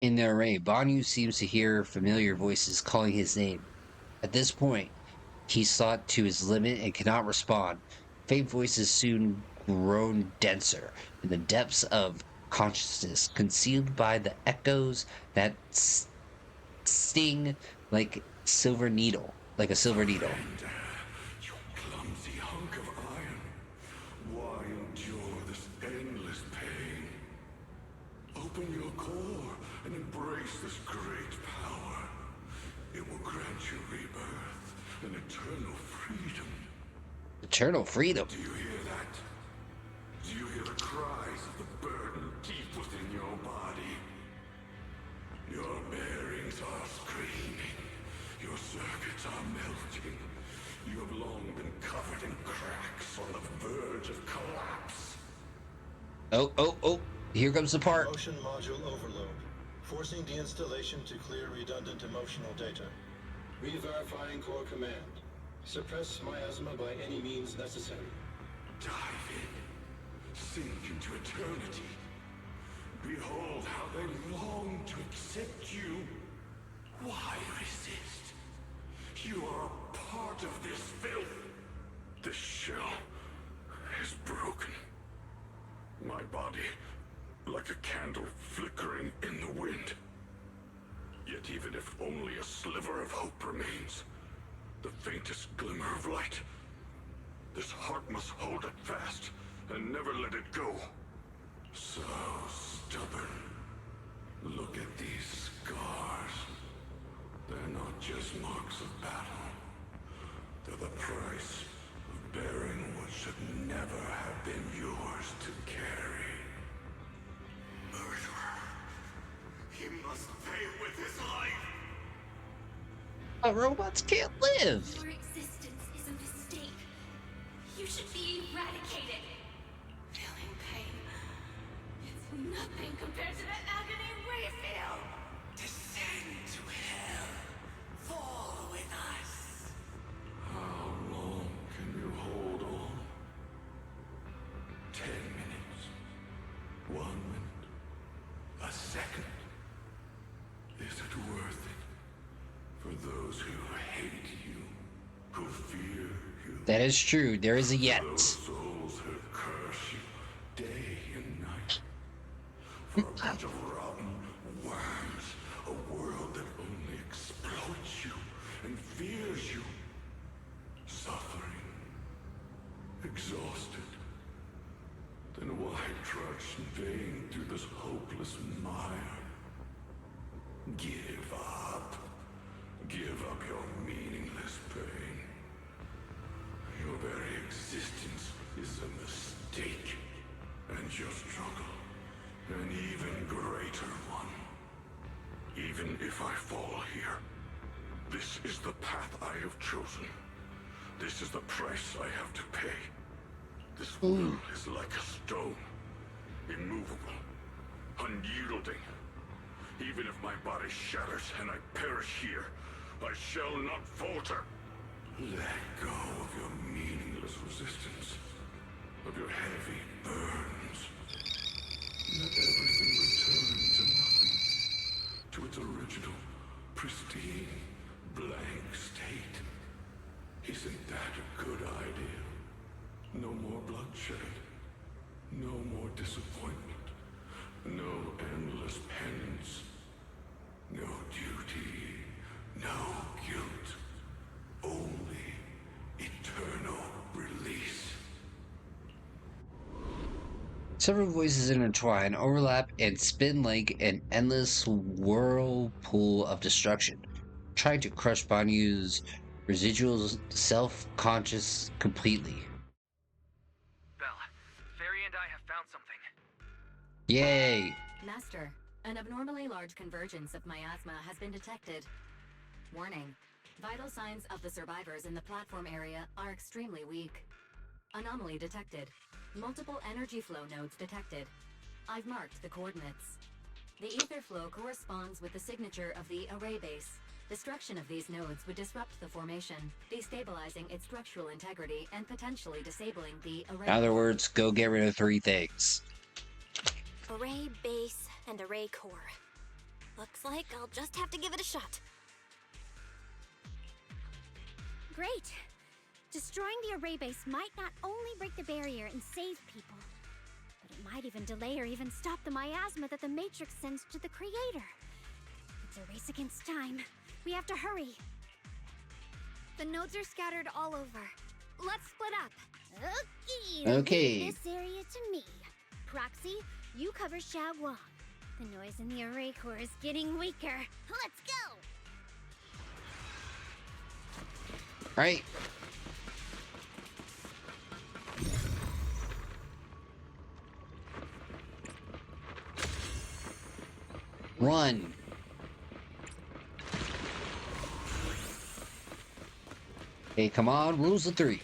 In the array, Banyue seems to hear familiar voices calling his name. At this point, he's sought to his limit and cannot respond. Faint voices soon grown denser in the depths of consciousness, concealed by the echoes that sting like a silver needle. Surrender, you clumsy hunk of iron. Why endure this endless pain? Open your core and embrace this great power. It will grant you rebirth and eternal freedom. Eternal freedom. Do you hear that? Do you hear the cries of the burden deep within your body? Your bearings are screaming. Your circuits are melting. You have long been covered in cracks on the verge of collapse. Oh. Here comes the part. Motion module overload. Forcing deinstallation to clear redundant emotional data. Re-verifying core command. Suppress miasma by any means necessary. Dive in. Sink into eternity. Behold how they long to accept you. Why resist? You are a part of this filth. This shell is broken. My body, like a candle flickering in the wind. Yet even if only a sliver of hope remains, the faintest glimmer of light, this heart must hold it fast and never let it go. So stubborn. Look at these scars. They're not just marks of battle. They're the price of bearing what should never have been yours to carry. Murderer. He must pay with his life. Robots can't live. Your existence is a mistake. You should be eradicated. Feeling pain. It's nothing compared to the agony we feel. Descend to hell. Fall with us. How long can you hold on? 10 minutes. 1 minute. A second. Is it worth it? For those who hate you, who fear you. That is true. There is a yet. Those souls who curse you day and night. For a bunch of rotten worms, a world that only exploits you and fears you. Suffering. Exhausted. Then why trudge in vain through this hopeless mire? Give up. Give up your meaningless pain. Your very existence is a mistake, and your struggle, an even greater one. Even if I fall here, this is the path I have chosen. This is the price I have to pay. This will is like a stone, immovable, unyielding. Even if my body shatters and I perish here, I shall not falter. Let go of your meaningless resistance, of your heavy burdens. Let everything return to nothing, to its original, pristine, blank state. Isn't that a good idea? No more bloodshed, no more disappointment, no endless penance, no duty, no guilt, only eternal release. Several voices intertwine, overlap, and spin like an endless whirlpool of destruction, trying to crush Banyu's residual self-conscious completely. Bella, Fairy and I have found something. Yay! Master, an abnormally large convergence of miasma has been detected. Warning. Vital signs of the survivors in the platform area are extremely weak. Anomaly detected. Multiple energy flow nodes detected. I've marked the coordinates. The ether flow corresponds with the signature of the array base. Destruction of these nodes would disrupt the formation, destabilizing its structural integrity and potentially disabling the array. In other words, go get rid of 3 things. Array base and array core. Looks like I'll just have to give it a shot. Great. Destroying the array base might not only break the barrier and save people, but it might even delay or even stop the miasma that the Matrix sends to the Creator. It's a race against time. We have to hurry. The nodes are scattered all over. Let's split up. Okay. Leave this area to me. Proxy, you cover Xiaoguang. The noise in the array core is getting weaker. Let's go! Right. Run. Hey, come on, rules of 3.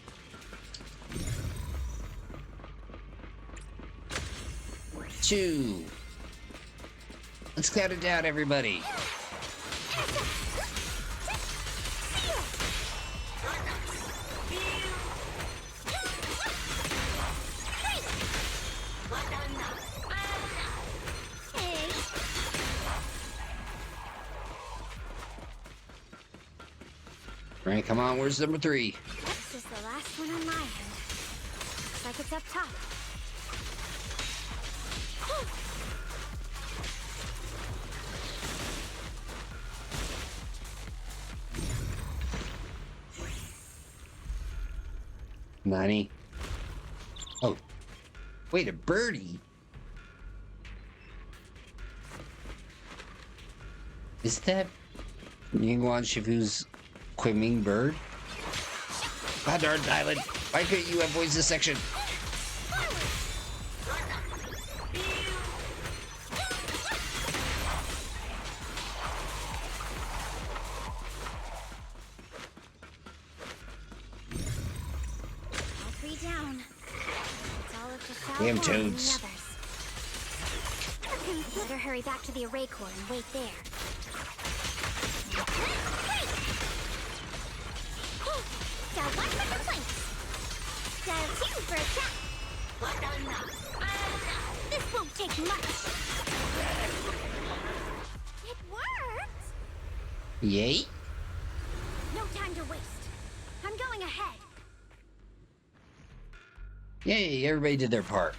Two. Let's count it down, everybody. All right, come on, where's number 3? This is the last one on my end. Looks like it's up top. Nani? Oh. Wait, a birdie? Is that Yingguan Shifu's Quiming bird? God darn Island! Why couldn't you avoid this section? All 3 down. It's all up to Xiaoguang Damn and the toads. others. Better hurry back to the array core and wait there. Dial 1 for complaints. Dial 2 for attack. This won't take much. It worked! Yay? No time to waste. I'm going ahead. Yay, everybody did their part.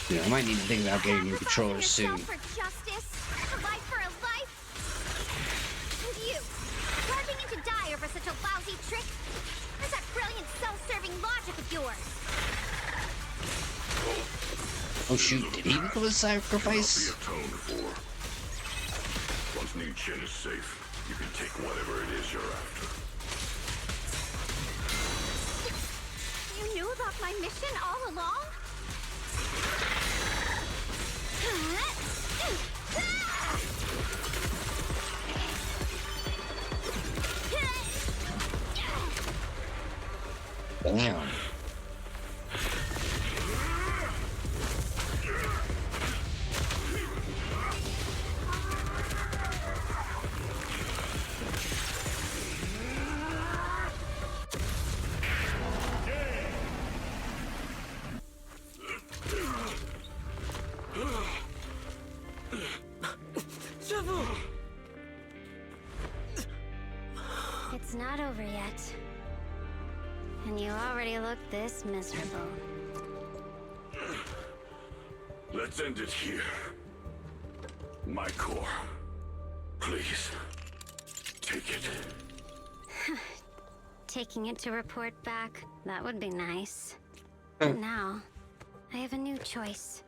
Yeah, I might need to think about getting new controllers soon. For justice, a life for a life. And you, plunging into die over such a lousy trick? Where's that brilliant self-serving logic of yours? Oh shoot, did he become a sacrifice? Be atoned for. Once Ning-Chen is safe, you can take whatever it is you're after. You knew about my mission all along? Damn. It's not over yet. And you already look this miserable. Let's end it here. My core. Please. Take it. Taking it to report back, that would be nice. But now, I have a new choice.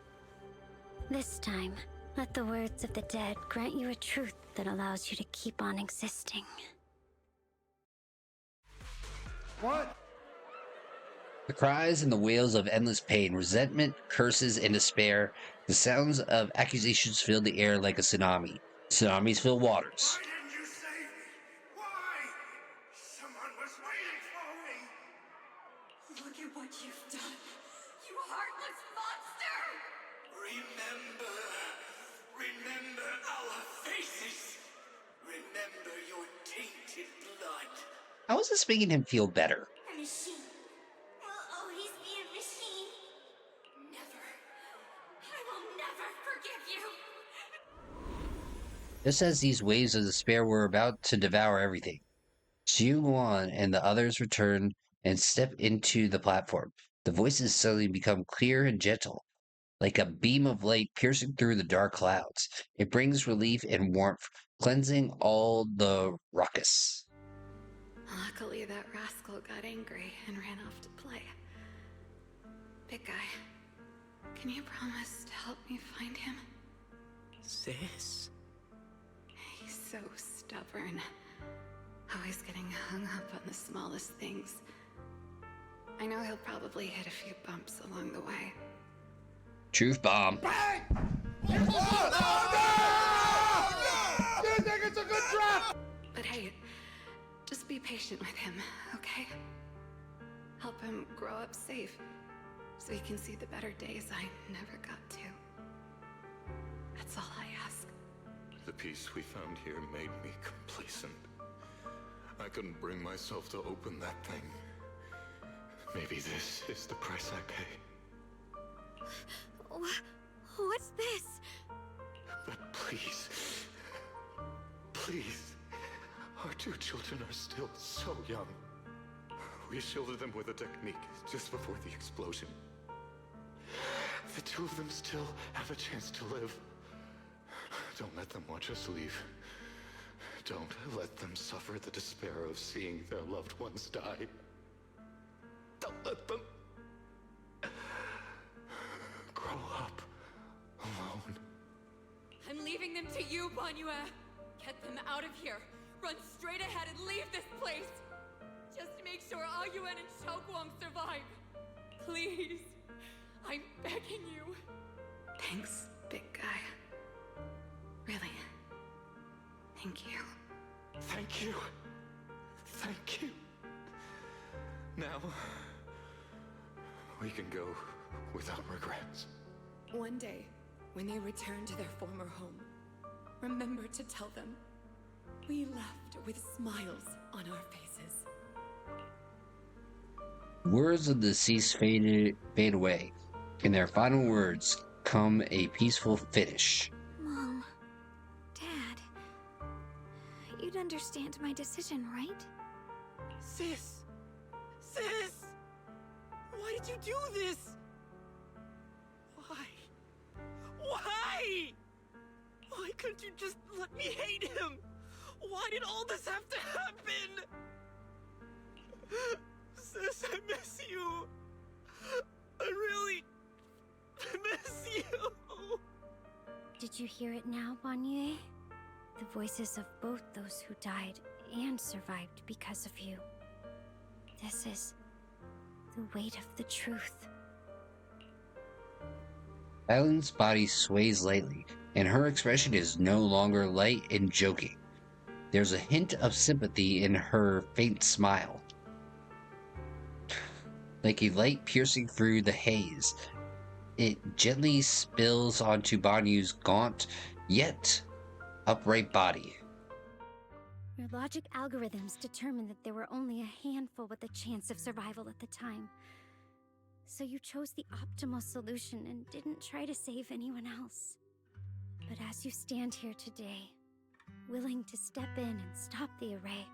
This time, let the words of the dead grant you a truth that allows you to keep on existing. What? The cries and the wails of endless pain, resentment, curses, and despair, the sounds of accusations filled the air like a tsunami. Tsunamis fill waters. Why didn't you save me? Why? Someone was waiting for me. Look at what you've done, you heartless monster! Remember our faces. Remember your tainted blood. How is this making him feel better? A machine will always be a machine. Never. I will never forgive you. Just as these waves of despair were about to devour everything, Xiuguan and the others return and step into the platform. The voices suddenly become clear and gentle, like a beam of light piercing through the dark clouds. It brings relief and warmth, cleansing all the ruckus. Luckily, that rascal got angry and ran off to play. Big guy, can you promise to help me find him? Sis? He's so stubborn. Always getting hung up on the smallest things. I know he'll probably hit a few bumps along the way. Truth bomb. Bang! You think it's a good trap? But hey, just be patient with him, okay? Help him grow up safe, so he can see the better days I never got to. That's all I ask. The peace we found here made me complacent. I couldn't bring myself to open that thing. Maybe this is the price I pay. What's this? But please, please, our two children are still so young. We shielded them with a technique just before the explosion. The two of them still have a chance to live. Don't let them watch us leave. Don't let them suffer the despair of seeing their loved ones die. Don't let them grow up alone. I'm leaving them to you, Banyue. Get them out of here. Run straight ahead and leave this place. Just to make sure Ayuan and Xiaoguang survive. Please. I'm begging you. Thanks, big guy. Really. Thank you. Thank you. Thank you. Now, we can go without regrets. One day, when they return to their former home, remember to tell them we left with smiles on our faces. Words of the deceased fade away. In their final words come a peaceful finish. Mom, Dad, you'd understand my decision, right? Sis! Sis! Why did you do this? Why? Why? Why couldn't you just let me hate him? Why did all this have to happen? Sis, I miss you. I really miss you. Did you hear it now, Banyue? The voices of both those who died and survived because of you. This is the weight of the truth. Alan's body sways lightly, and her expression is no longer light and joking. There's a hint of sympathy in her faint smile. Like a light piercing through the haze, it gently spills onto Banyu's gaunt, yet upright body. Your logic algorithms determined that there were only a handful with a chance of survival at the time. So you chose the optimal solution and didn't try to save anyone else. But as you stand here today, willing to step in and stop the array,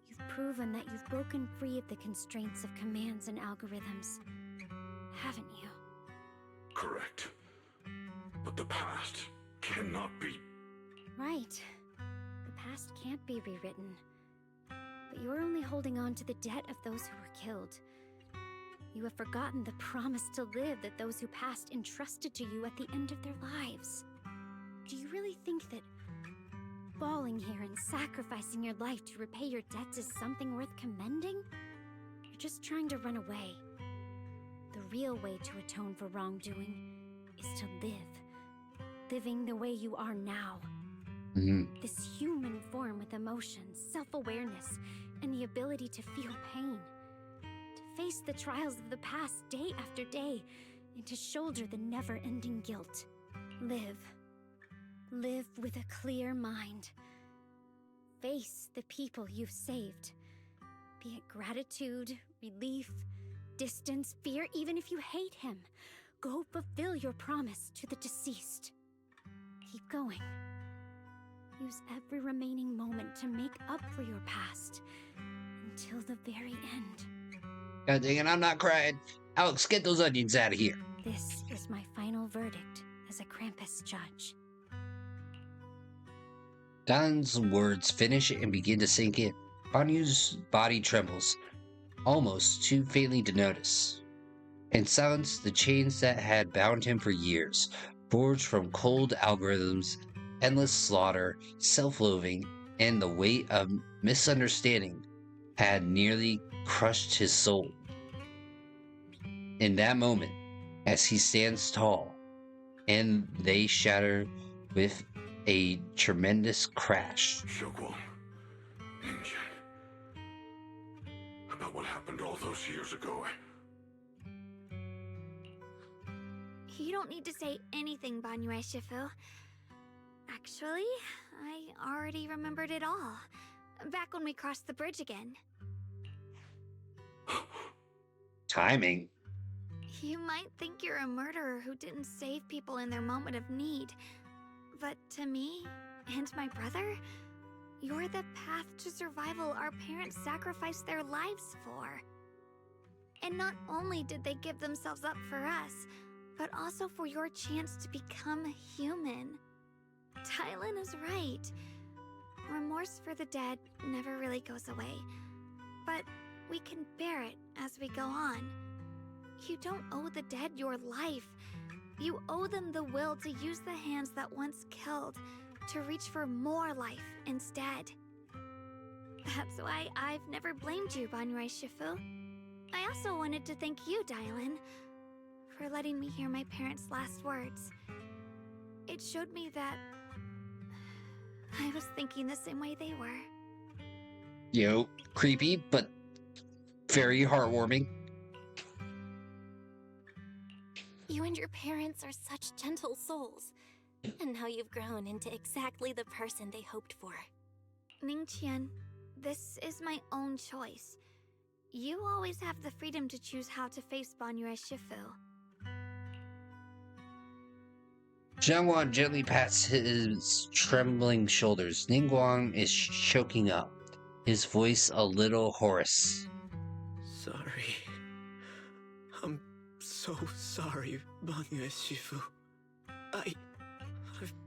you've proven that you've broken free of the constraints of commands and algorithms, haven't you? Correct. But the past cannot be. Right. The past can't be rewritten. But you're only holding on to the debt of those who were killed. You have forgotten the promise to live that those who passed entrusted to you at the end of their lives. Do you really think that falling here and sacrificing your life to repay your debts is something worth commending? You're just trying to run away. The real way to atone for wrongdoing is to live. Living the way you are now, This human form with emotions, self-awareness, and the ability to feel pain. To face the trials of the past day after day, and to shoulder the never-ending guilt. Live. Live with a clear mind. Face the people you've saved. Be it gratitude, relief, distance, fear, even if you hate him. Go fulfill your promise to the deceased. Keep going. Use every remaining moment to make up for your past. Until the very end. God dang it, I'm not crying. Alex, get those onions out of here. This is my final verdict as a Krampus judge. Don's words finish and begin to sink in. Banyue's body trembles, almost too faintly to notice. In silence, the chains that had bound him for years, forged from cold algorithms, endless slaughter, self-loathing, and the weight of misunderstanding, had nearly crushed his soul. In that moment, as he stands tall, and they shatter with a tremendous crash. Xiaoguang, Ningqian, about what happened all those years ago. You don't need to say anything, Banyue Shifu. Actually, I already remembered it all. Back when we crossed the bridge again. Timing. You might think you're a murderer who didn't save people in their moment of need. But to me, and my brother, you're the path to survival our parents sacrificed their lives for. And not only did they give themselves up for us, but also for your chance to become human. Tylen is right. Remorse for the dead never really goes away. But we can bear it as we go on. You don't owe the dead your life. You owe them the will to use the hands that once killed to reach for more life instead. That's why I've never blamed you, Banyue Shifu. I also wanted to thank you, Dylan, for letting me hear my parents' last words. It showed me that I was thinking the same way they were. Yo, creepy, but very heartwarming. You and your parents are such gentle souls. And now you've grown into exactly the person they hoped for. Ningqian, this is my own choice. You always have the freedom to choose how to face Banyue Shifu. Jianguan gently pats his trembling shoulders. Ningguang is choking up, his voice a little hoarse. Sorry. I'm so sorry, Banyue Shifu. I've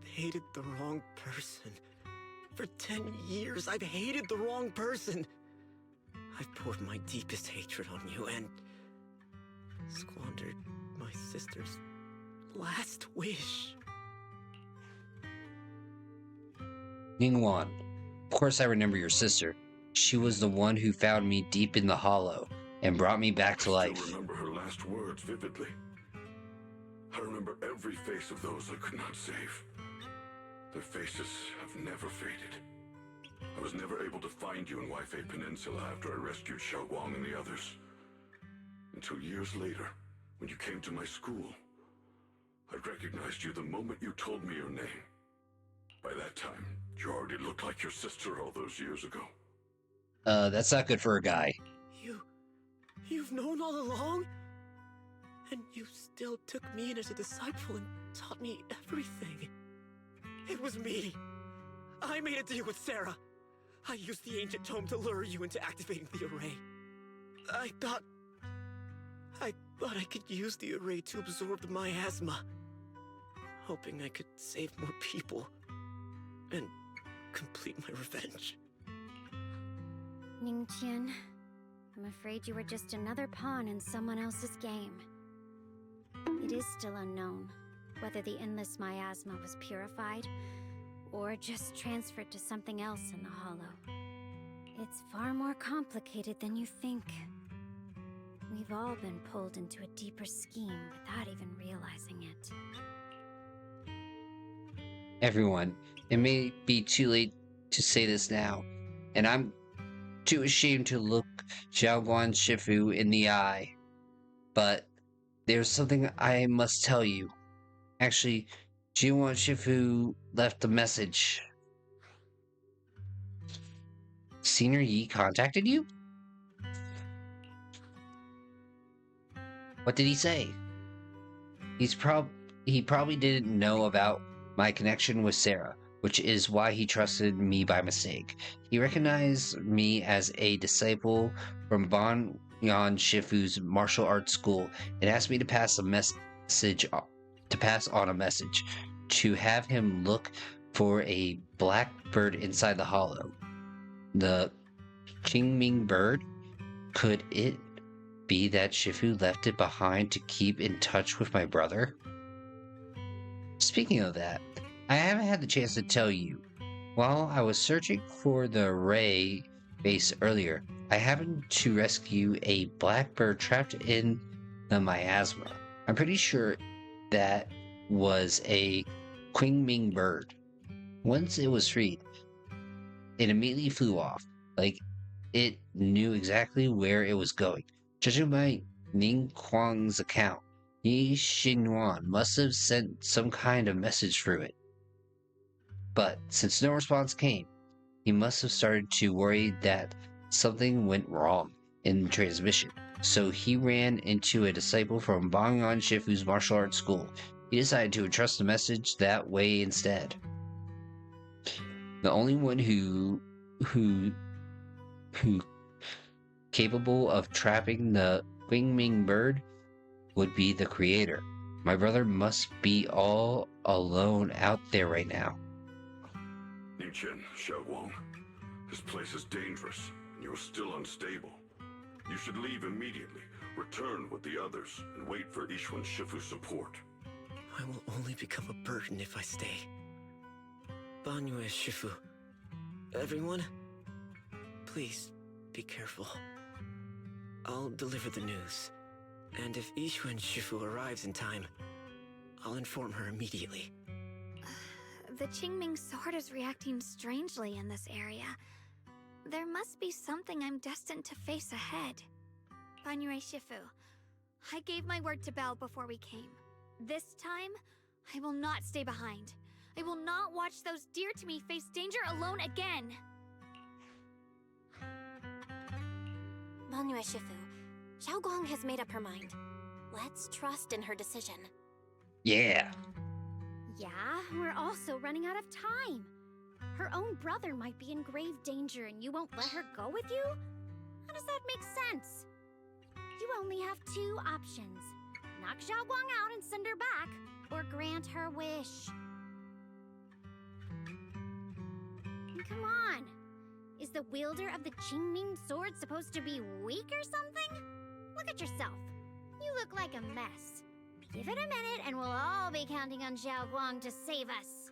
hated the wrong person. For 10 years, I've hated the wrong person. I've poured my deepest hatred on you and squandered my sister's last wish. Ningguan, of course I remember your sister. She was the one who found me deep in the hollow and brought me back to life. I still remember her last words vividly. I remember every face of those I could not save. Their faces have never faded. I was never able to find you in Waifei Peninsula after I rescued Xiaoguang and the others. Until years later, when you came to my school, I recognized you the moment you told me your name. By that time, you already looked like your sister all those years ago. That's not good for a guy. You've known all along? And you still took me in as a disciple and taught me everything. It was me. I made a deal with Sarah. I used the ancient tome to lure you into activating the array. I thought I could use the array to absorb the miasma, hoping I could save more people and complete my revenge. Ningqian, I'm afraid you were just another pawn in someone else's game. It is still unknown whether the endless miasma was purified or just transferred to something else in the hollow. It's far more complicated than you think. We've all been pulled into a deeper scheme without even realizing it. Everyone, it may be too late to say this now, and I'm too ashamed to look Xiaoguan Shifu in the eye. But there's something I must tell you. Actually, Xiaoguan Shifu left a message. Senior Yi contacted you? What did he say? He probably didn't know about my connection with Sarah, which is why he trusted me by mistake. He recognized me as a disciple from Banyue Shifu's martial arts school and asked me to pass on a message to have him look for a black bird inside the hollow. The Qingming bird? Could it be that Shifu left it behind to keep in touch with my brother? Speaking of that, I haven't had the chance to tell you. While I was searching for the Ray base earlier, I happened to rescue a blackbird trapped in the miasma. I'm pretty sure that was a Qingming bird. Once it was freed, it immediately flew off, like it knew exactly where it was going. Judging by Ning Kuang's account, Yi Xinhuan must have sent some kind of message through it. But since no response came, he must have started to worry that something went wrong in the transmission. So he ran into a disciple from Banyue Shifu's martial arts school. He decided to entrust the message that way instead. The only one who capable of trapping the Qingming bird would be the creator. My brother must be all alone out there right now. Ningchen, Xiaoguang, this place is dangerous, and you're still unstable. You should leave immediately, return with the others, and wait for Yixuan Shifu's support. I will only become a burden if I stay. Banyue Shifu, everyone, please be careful. I'll deliver the news, and if Yixuan Shifu arrives in time, I'll inform her immediately. The Qingming sword is reacting strangely in this area. There must be something I'm destined to face ahead. Banyue Shifu, I gave my word to Belle before we came. This time, I will not stay behind. I will not watch those dear to me face danger alone again. Banyue Shifu, Xiaoguang has made up her mind. Let's trust in her decision. Yeah. Yeah, we're also running out of time. Her own brother might be in grave danger and you won't let her go with you? How does that make sense? You only have two options. Knock Xiaoguang out and send her back, or grant her wish. Come on! Is the wielder of the Qingming sword supposed to be weak or something? Look at yourself. You look like a mess. Give it a minute and we'll all be counting on Xiaoguang to save us.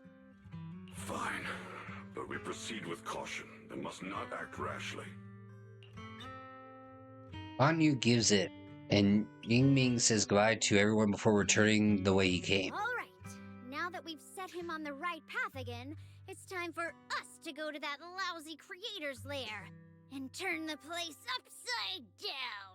Fine, but we proceed with caution and must not act rashly. Banyue gives it, and Yingming says goodbye to everyone before returning the way he came. Alright, now that we've set him on the right path again, it's time for us to go to that lousy creator's lair and turn the place upside down.